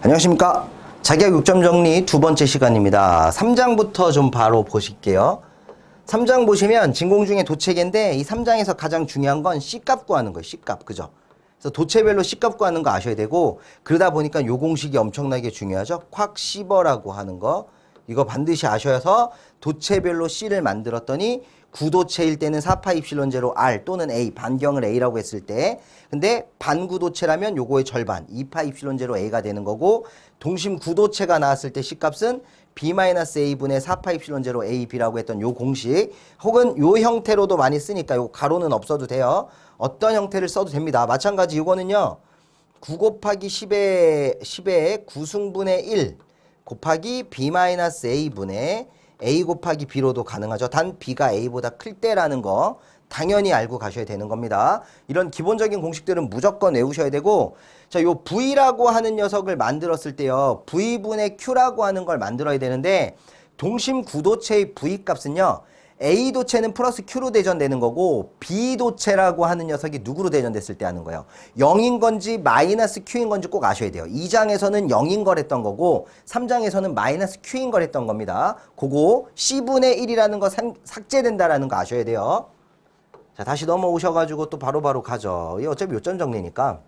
안녕하십니까. 자기학 6점 정리 두 번째 시간입니다. 3장부터 좀 바로 보실게요. 3장 보시면 진공 중에 도체계인데 이 3장에서 가장 중요한 건 C값 구하는 거예요. C값. 그죠? 그래서 도체별로 C값 구하는 거 아셔야 되고, 그러다 보니까 요 공식이 엄청나게 중요하죠. 콱 씹어라고 하는 거. 이거 반드시 아셔서 도체별로 C를 만들었더니 구도체일 때는 4파 입실론 제로 R 또는 A, 반경을 A라고 했을 때, 근데 반구도체라면 요거의 절반 2파 입실론 제로 A가 되는 거고, 동심 구도체가 나왔을 때 C값은 B-A분의 4파 입실론 제로 AB라고 했던 요 공식, 혹은 요 형태로도 많이 쓰니까 요 가로는 없어도 돼요. 어떤 형태를 써도 됩니다. 마찬가지 요거는요, 9 곱하기 10의 9승분의 1 곱하기 B-A분의 A 곱하기 B로도 가능하죠. 단 B가 A보다 클 때라는 거 당연히 알고 가셔야 되는 겁니다. 이런 기본적인 공식들은 무조건 외우셔야 되고, 자, 요 V라고 하는 녀석을 만들었을 때요, V분의 Q라고 하는 걸 만들어야 되는데, 동심 구도체의 V 값은요, A 도체는 플러스 Q로 대전되는 거고, B 도체라고 하는 녀석이 누구로 대전됐을 때 하는 거예요. 0인 건지 마이너스 Q인 건지 꼭 아셔야 돼요. 2장에서는 0인 걸 했던 거고 3장에서는 마이너스 Q인 걸 했던 겁니다. 그거 C분의 1이라는 거 삭제된다라는 거 아셔야 돼요. 자, 다시 넘어오셔가지고 또 바로바로 가죠. 이 어차피 요점 정리니까.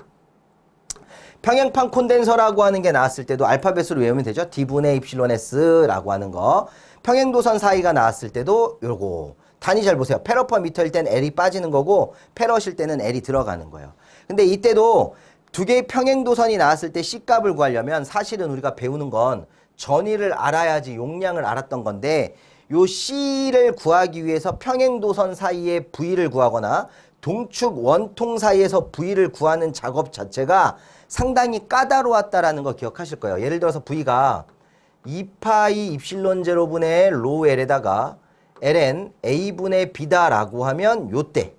평행판 콘덴서라고 하는 게 나왔을 때도 알파벳으로 외우면 되죠. D분의 입실론 S라고 하는 거. 평행도선 사이가 나왔을 때도 요거. 단위 잘 보세요. 페러퍼 미터일 땐 L이 빠지는 거고 페럿일 때는 L이 들어가는 거예요. 근데 이때도 두 개의 평행도선이 나왔을 때 C값을 구하려면 사실은 우리가 배우는 건 전위를 알아야지 용량을 알았던 건데, 요 C를 구하기 위해서 평행도선 사이에 V를 구하거나 동축 원통 사이에서 V를 구하는 작업 자체가 상당히 까다로웠다라는 거 기억하실 거예요. 예를 들어서 V가 2파이 입실론 제로분의 로 L에다가 ln A분의 B다라고 하면 요때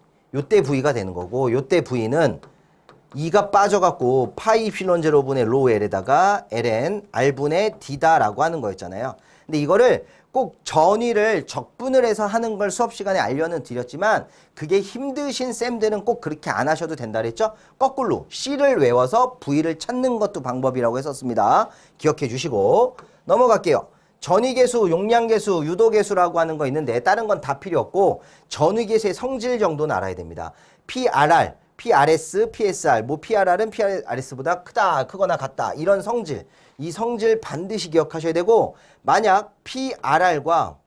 V가 되는 거고, 요때 V는 2가 빠져갖고 파이 입실론 제로분의 로 L에다가 ln R분의 D다라고 하는 거였잖아요. 근데 이거를 꼭 전위를 적분을 해서 하는 걸 수업 시간에 알려는 드렸지만, 그게 힘드신 쌤들은 꼭 그렇게 안 하셔도 된다 그랬죠? 거꾸로 C를 외워서 V를 찾는 것도 방법이라고 했었습니다. 기억해 주시고 넘어갈게요. 전위계수, 용량계수, 유도계수라고 하는 거 있는데 다른 건 다 필요 없고 전위계수의 성질 정도는 알아야 됩니다. PRR, PRS, PSR, 뭐 PRR은 PRS보다 크다, 크거나 같다, 이런 성질, 이 성질 반드시 기억하셔야 되고, 만약 PRR과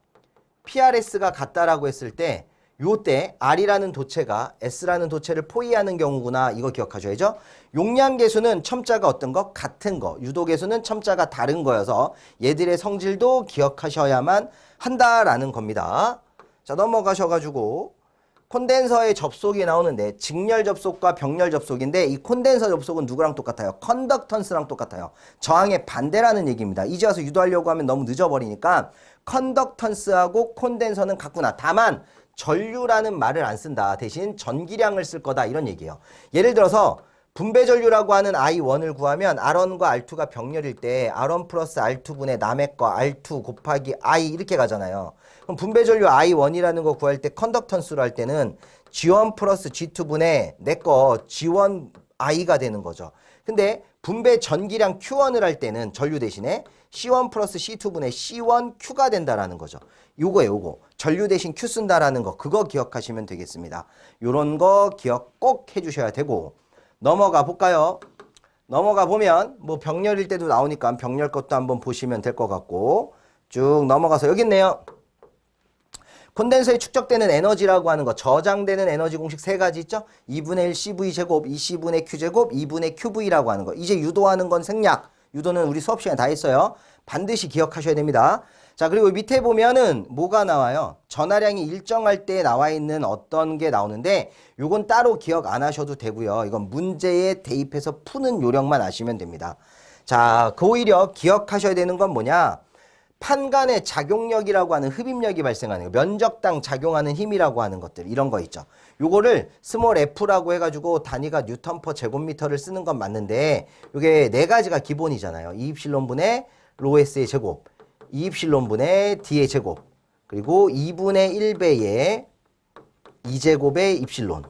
PRS가 같다라고 했을 때 요때 R이라는 도체가 S라는 도체를 포위하는 경우구나, 이거 기억하셔야죠. 용량계수는 첨자가 어떤 거? 같은 거. 유도계수는 첨자가 다른 거여서 얘들의 성질도 기억하셔야만 한다라는 겁니다. 자, 넘어가셔가지고 콘덴서의 접속이 나오는데 직렬 접속과 병렬 접속인데, 이 콘덴서 접속은 누구랑 똑같아요? 컨덕턴스랑 똑같아요. 저항의 반대라는 얘기입니다. 이제 와서 유도하려고 하면 너무 늦어버리니까 컨덕턴스하고 콘덴서는 같구나. 다만 전류라는 말을 안 쓴다. 대신 전기량을 쓸 거다, 이런 얘기예요. 예를 들어서 분배전류라고 하는 I1을 구하면 R1과 R2가 병렬일 때 R1 플러스 R2분의 남의 거 R2 곱하기 I 이렇게 가잖아요. 그럼 분배전류 I1이라는 거 구할 때 컨덕턴스로 할 때는 G1 플러스 G2분의 내 거 G1 I가 되는 거죠. 근데 분배 전기량 Q1을 할 때는 전류 대신에 C1 플러스 C2분의 C1Q가 된다라는 거죠. 요거예요, 요거. 전류 대신 Q 쓴다라는 거, 그거 기억하시면 되겠습니다. 요런 거 기억 꼭 해주셔야 되고, 넘어가 볼까요? 넘어가 보면 뭐 병렬일 때도 나오니까 병렬 것도 한번 보시면 될 것 같고, 쭉 넘어가서 여기 있네요. 콘덴서에 축적되는 에너지라고 하는 거, 저장되는 에너지 공식 세 가지 있죠? 2분의 1 CV 제곱, 2C분의 Q 제곱, 2분의 QV라고 하는 거. 이제 유도하는 건 생략. 유도는 우리 수업 시간에 다 했어요. 반드시 기억하셔야 됩니다. 자, 그리고 밑에 보면은 뭐가 나와요? 전하량이 일정할 때 나와 있는 어떤 게 나오는데, 요건 따로 기억 안 하셔도 되고요. 이건 문제에 대입해서 푸는 요령만 아시면 됩니다. 자, 오히려 기억하셔야 되는 건 뭐냐? 판간의 작용력이라고 하는 흡입력이 발생하는 거, 면적당 작용하는 힘이라고 하는 것들, 이런 거 있죠. 요거를 스몰 f라고 해가지고 단위가 뉴턴 퍼 제곱미터를 쓰는 건 맞는데, 요게 네 가지가 기본이잖아요. E입실론분의 로 S의 제곱, E입실론분의 D의 제곱, 그리고 2분의 1배의 2제곱의 입실론,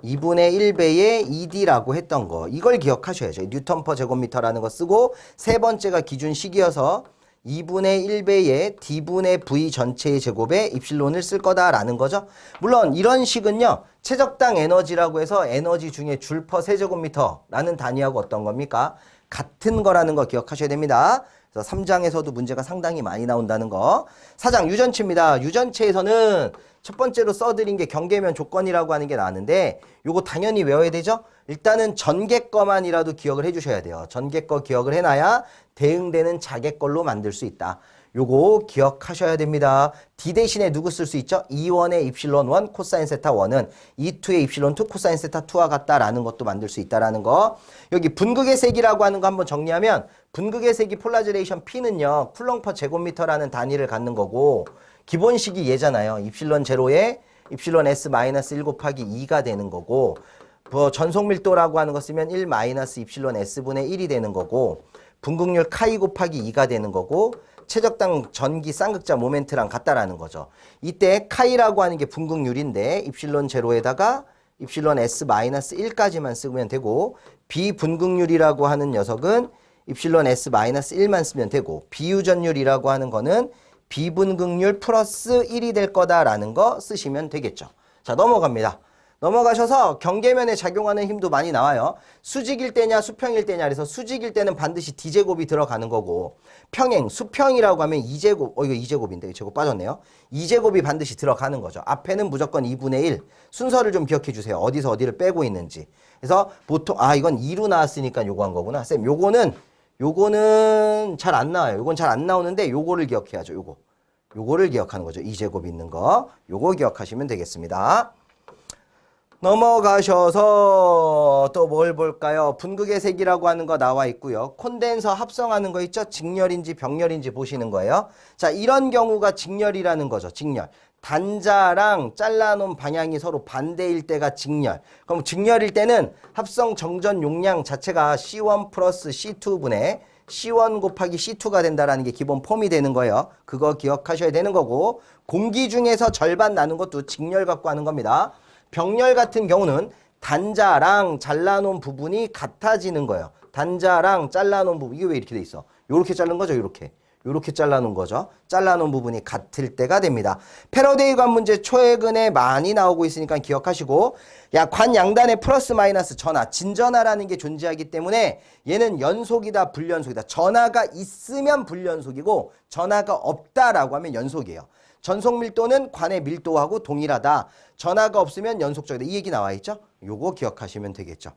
2분의 1배의 ED라고 했던 거. 이걸 기억하셔야죠. 뉴턴 퍼 제곱미터라는 거 쓰고 세 번째가 기준식이어서 2분의 1배의 D분의 V 전체의 제곱에 입실론을 쓸 거다라는 거죠. 물론 이런 식은요. 최적당 에너지라고 해서 에너지 중에 줄 퍼 세제곱미터라는 단위하고 어떤 겁니까? 같은 거라는 거 기억하셔야 됩니다. 그래서 3장에서도 문제가 상당히 많이 나온다는 거. 4장 유전체입니다. 유전체에서는 첫 번째로 써드린 게 경계면 조건이라고 하는 게 나왔는데 요거 당연히 외워야 되죠? 일단은 전개 거만이라도 기억을 해주셔야 돼요. 전개 거 기억을 해놔야 대응되는 자개 걸로 만들 수 있다. 요거 기억하셔야 됩니다. D 대신에 누구 쓸 수 있죠? E1의 입실론 1 코사인 세타 1은 E2의 입실론 2 코사인 세타 2와 같다라는 것도 만들 수 있다라는 거. 여기 분극의 색이라고 하는 거 한번 정리하면 분극의 색이 폴라지레이션 P는요. 쿨롱 퍼 제곱미터라는 단위를 갖는 거고 기본식이 얘잖아요. 입실론 제로에 입실론 S 마이너스 1 곱하기 2가 되는 거고 뭐 전속 밀도라고 하는 거 쓰면 1 마이너스 입실론 S분의 1이 되는 거고 분극률 카이 곱하기 2가 되는 거고 최적당 전기 쌍극자 모멘트랑 같다라는 거죠. 이때 카이라고 하는 게 분극률인데 입실론 제로에다가 입실론 S 마이너스 1까지만 쓰면 되고 비분극률이라고 하는 녀석은 입실론 S 마이너스 1만 쓰면 되고 비유전율이라고 하는 거는 비분극률 플러스 1이 될 거다라는 거 쓰시면 되겠죠. 자, 넘어갑니다. 넘어가셔서 경계면에 작용하는 힘도 많이 나와요. 수직일 때냐 수평일 때냐 그래서 수직일 때는 반드시 D제곱이 들어가는 거고 평행, 수평이라고 하면 2제곱, 이거 2제곱인데 제곱 빠졌네요. 2제곱이 반드시 들어가는 거죠. 앞에는 무조건 2분의 1. 순서를 좀 기억해 주세요. 어디서 어디를 빼고 있는지. 그래서 보통 이건 2로 나왔으니까 요거 한 거구나. 쌤, 요거는 잘 안 나와요. 요건 잘 안 나오는데 요거를 기억해야죠. 요거를 기억하는 거죠. 2제곱 있는 거. 요거 기억하시면 되겠습니다. 넘어가셔서 또 뭘 볼까요? 분극의 색이라고 하는 거 나와 있고요. 콘덴서 합성하는 거 있죠? 직렬인지 병렬인지 보시는 거예요. 자, 이런 경우가 직렬이라는 거죠. 직렬. 단자랑 잘라놓은 방향이 서로 반대일 때가 직렬. 그럼 직렬일 때는 합성 정전 용량 자체가 C1 플러스 C2분의 C1 곱하기 C2가 된다라는 게 기본 폼이 되는 거예요. 그거 기억하셔야 되는 거고 공기 중에서 절반 나눈 것도 직렬 갖고 하는 겁니다. 병렬 같은 경우는 단자랑 잘라놓은 부분이 같아지는 거예요. 단자랑 잘라놓은 부분, 이게 왜 이렇게 돼 있어? 요렇게 자른 거죠, 요렇게. 요렇게 잘라놓은 거죠. 잘라놓은 부분이 같을 때가 됩니다. 패러데이 관 문제 최근에 많이 나오고 있으니까 기억하시고, 관 양단의 플러스 마이너스 전하, 진전하라는 게 존재하기 때문에 얘는 연속이다, 불연속이다. 전하가 있으면 불연속이고 전하가 없다라고 하면 연속이에요. 전속 밀도는 관의 밀도하고 동일하다. 전하가 없으면 연속적이다. 이 얘기 나와 있죠? 요거 기억하시면 되겠죠.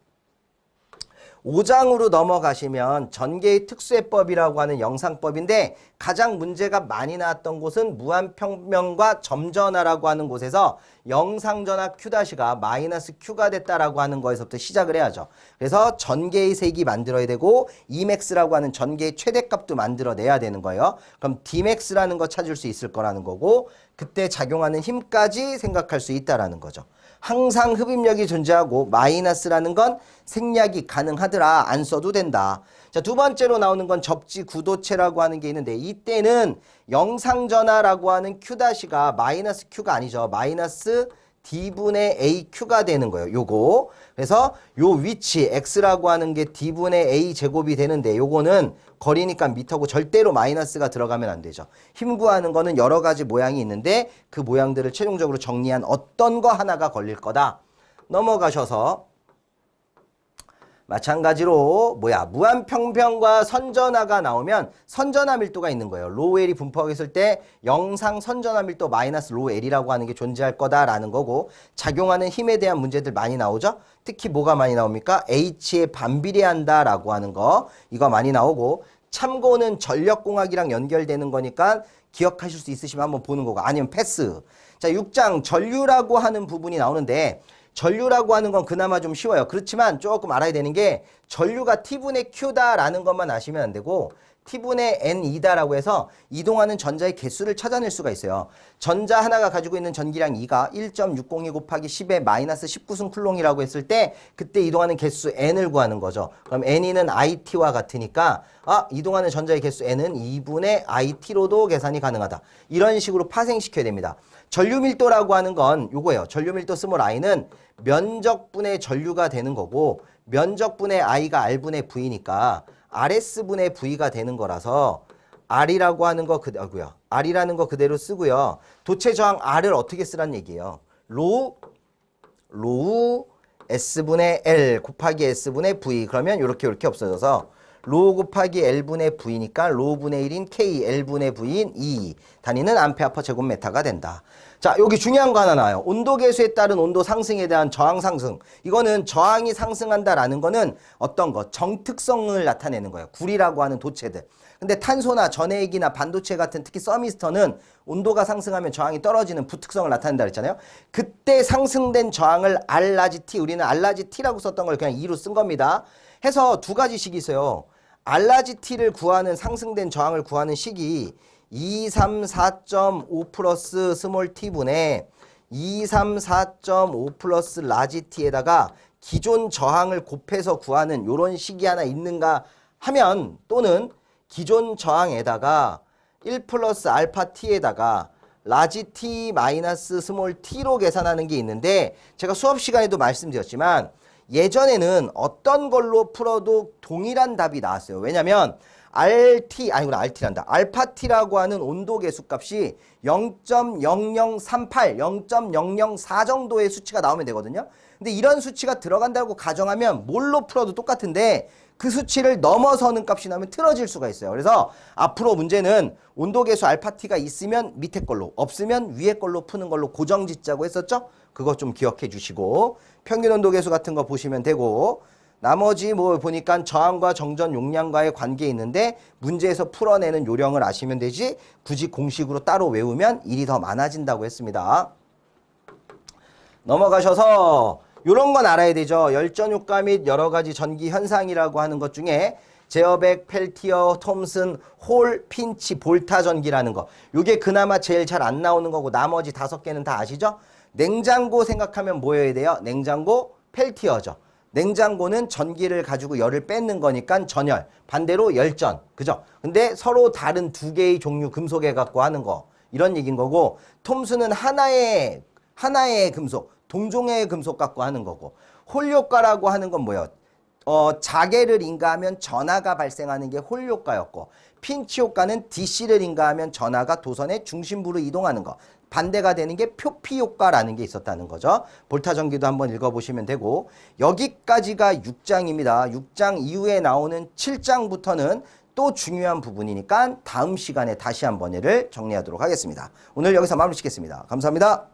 5장으로 넘어가시면 전개의 특수해법이라고 하는 영상법인데 가장 문제가 많이 나왔던 곳은 무한평면과 점전하라고 하는 곳에서 영상전하 Q-가 마이너스 Q가 됐다라고 하는 거에서부터 시작을 해야죠. 그래서 전개의 색이 만들어야 되고 Emax라고 하는 전개의 최대값도 만들어내야 되는 거예요. 그럼 Dmax라는 거 찾을 수 있을 거라는 거고 그때 작용하는 힘까지 생각할 수 있다라는 거죠. 항상 흡입력이 존재하고 마이너스라는 건 생략이 가능하더라. 안 써도 된다. 자, 두 번째로 나오는 건 접지 구도체라고 하는 게 있는데 이때는 영상전하라고 하는 Q-가 마이너스 Q가 아니죠. 마이너스 D분의 AQ가 되는 거예요. 요거. 그래서 요 위치 X라고 하는 게 D분의 A 제곱이 되는데 요거는 거리니까 미터고 절대로 마이너스가 들어가면 안 되죠. 힘 구하는 거는 여러 가지 모양이 있는데 그 모양들을 최종적으로 정리한 어떤 거 하나가 걸릴 거다. 넘어가셔서 마찬가지로 무한평면과 선전하가 나오면 선전하 밀도가 있는 거예요. 로우 L이 분포했을 때 영상 선전하 밀도 마이너스 로우 L이라고 하는 게 존재할 거다라는 거고 작용하는 힘에 대한 문제들 많이 나오죠. 특히 뭐가 많이 나옵니까? H에 반비례한다라고 하는 거 이거 많이 나오고 참고는 전력공학이랑 연결되는 거니까 기억하실 수 있으시면 한번 보는 거고 아니면 패스. 자, 6장 전류라고 하는 부분이 나오는데 전류라고 하는 건 그나마 좀 쉬워요. 그렇지만 조금 알아야 되는 게 전류가 T분의 Q다라는 것만 아시면 안 되고 T분의 N이다라고 해서 이동하는 전자의 개수를 찾아낼 수가 있어요. 전자 하나가 가지고 있는 전기량 2가 1.602 곱하기 10의 마이너스 19승 쿨롱이라고 했을 때 그때 이동하는 개수 N을 구하는 거죠. 그럼 N이는 IT와 같으니까 이동하는 전자의 개수 N은 2분의 IT로도 계산이 가능하다. 이런 식으로 파생시켜야 됩니다. 전류 밀도라고 하는 건 요거예요. 전류 밀도 스몰 i는 면적분의 전류가 되는 거고 면적분의 i가 R분의 V니까 RS분의 V가 되는 거라서 R이라고 하는 거 R이라는 거 그대로 쓰고요. 도체 저항 R을 어떻게 쓰란 얘기예요. 로우 S분의 L 곱하기 S분의 V 그러면 이렇게 없어져서 로우 곱하기 L분의 V니까 로우분의 1인 K, L분의 V인 2 단위는 암페어퍼 제곱미터가 된다. 자, 여기 중요한 거 하나 나와요. 온도 계수에 따른 온도 상승에 대한 저항 상승. 이거는 저항이 상승한다라는 거는 어떤 거? 정특성을 나타내는 거예요. 구리라고 하는 도체들. 근데 탄소나 전해액이나 반도체 같은 특히 서미스터는 온도가 상승하면 저항이 떨어지는 부특성을 나타낸다 그랬잖아요. 그때 상승된 저항을 R-T, 우리는 R-T라고 썼던 걸 그냥 2로 쓴 겁니다. 해서 두 가지식이 있어요. R-T를 구하는 상승된 저항을 구하는 식이 234.5 플러스 스몰 t분의 234.5 플러스 라지 t에다가 기존 저항을 곱해서 구하는 요런 식이 하나 있는가 하면 또는 기존 저항에다가 1 플러스 알파 t에다가 라지 t 마이너스 스몰 t로 계산하는 게 있는데 제가 수업 시간에도 말씀드렸지만 예전에는 어떤 걸로 풀어도 동일한 답이 나왔어요. 왜냐면 알파T라고 하는 온도 계수 값이 0.0038, 0.004 정도의 수치가 나오면 되거든요. 근데 이런 수치가 들어간다고 가정하면 뭘로 풀어도 똑같은데 그 수치를 넘어서는 값이 나오면 틀어질 수가 있어요. 그래서 앞으로 문제는 온도 계수 알파T가 있으면 밑에 걸로, 없으면 위에 걸로 푸는 걸로 고정 짓자고 했었죠? 그거 좀 기억해 주시고 평균 온도 계수 같은 거 보시면 되고 나머지 뭐 보니까 저항과 정전 용량과의 관계 있는데 문제에서 풀어내는 요령을 아시면 되지 굳이 공식으로 따로 외우면 일이 더 많아진다고 했습니다. 넘어가셔서 요런 건 알아야 되죠. 열전 효과 및 여러 가지 전기 현상이라고 하는 것 중에 제어백, 펠티어, 톰슨, 홀, 핀치, 볼타 전기라는 거. 요게 그나마 제일 잘 안 나오는 거고 나머지 5개는 다 아시죠? 냉장고 생각하면 뭐여야 돼요? 냉장고, 펠티어죠. 냉장고는 전기를 가지고 열을 뺏는 거니까 전열, 반대로 열전, 그죠? 근데 서로 다른 두 개의 종류 금속에 갖고 하는 거 이런 얘기인 거고 톰슨은 하나의 금속, 동종의 금속 갖고 하는 거고 홀 효과라고 하는 건 뭐예요? 자개를 인가하면 전하가 발생하는 게 홀 효과였고 핀치 효과는 DC를 인가하면 전하가 도선의 중심부로 이동하는 거. 반대가 되는 게 표피 효과라는 게 있었다는 거죠. 볼타 전기도 한번 읽어보시면 되고 여기까지가 6장입니다. 6장 이후에 나오는 7장부터는 또 중요한 부분이니까 다음 시간에 다시 한번 얘를 정리하도록 하겠습니다. 오늘 여기서 마무리 짓겠습니다. 감사합니다.